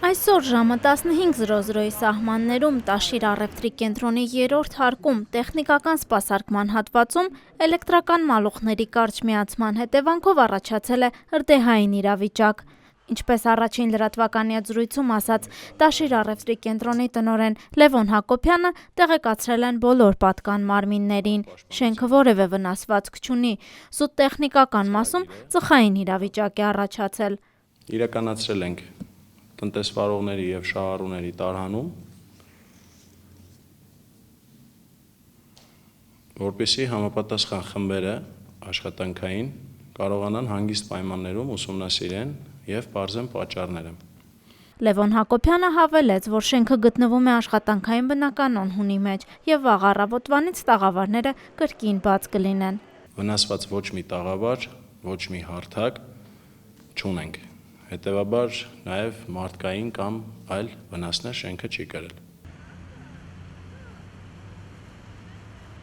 Այսօր ժամը 15:00-ի սահմաններում Տաշիր առևտրի կենտրոնի 3-րդ հարկում տեխնիկական սպասարկման հատվածում էլեկտրական մալուխների կարճ միացման հետևանքով առաջացել է հրդեհային իրավիճակ։ Ինչպես առաջին լրատվականի հետ զրույցում ասաց Տաշիր առևտրի կենտրոնի տնօրեն Լևոն Հակոբյանը, տեղեկացրել են բոլոր պատկան մարմիններին։ Շենքը որևէ վնասվածք չունի։ Զուտ տեխնիկական մասում ծխային իրավիճակ է առաջացել։ Իրականացրել ենք տնտեսվարողների և շահառուների տարհանում, որպեսզի համապատասխան խմբերը աշխատանքային կարողանան հանգիստ պայմաններում ուսումնասիրեն և պարզեն պատճառները։ Լևոն Հակոբյանը հավելեց, որ շենքը գտնվում է աշխատանքային բնականոն հունի մեջ և վաղ առավոտվանից տաղավարները կրկին բաց կլինեն։ Վնասված ոչ մի տաղավար, ոչ մի հարթակ չունենք, հետևաբար նաև մարդկային կամ այլ վնասներ շենքը չի կրել։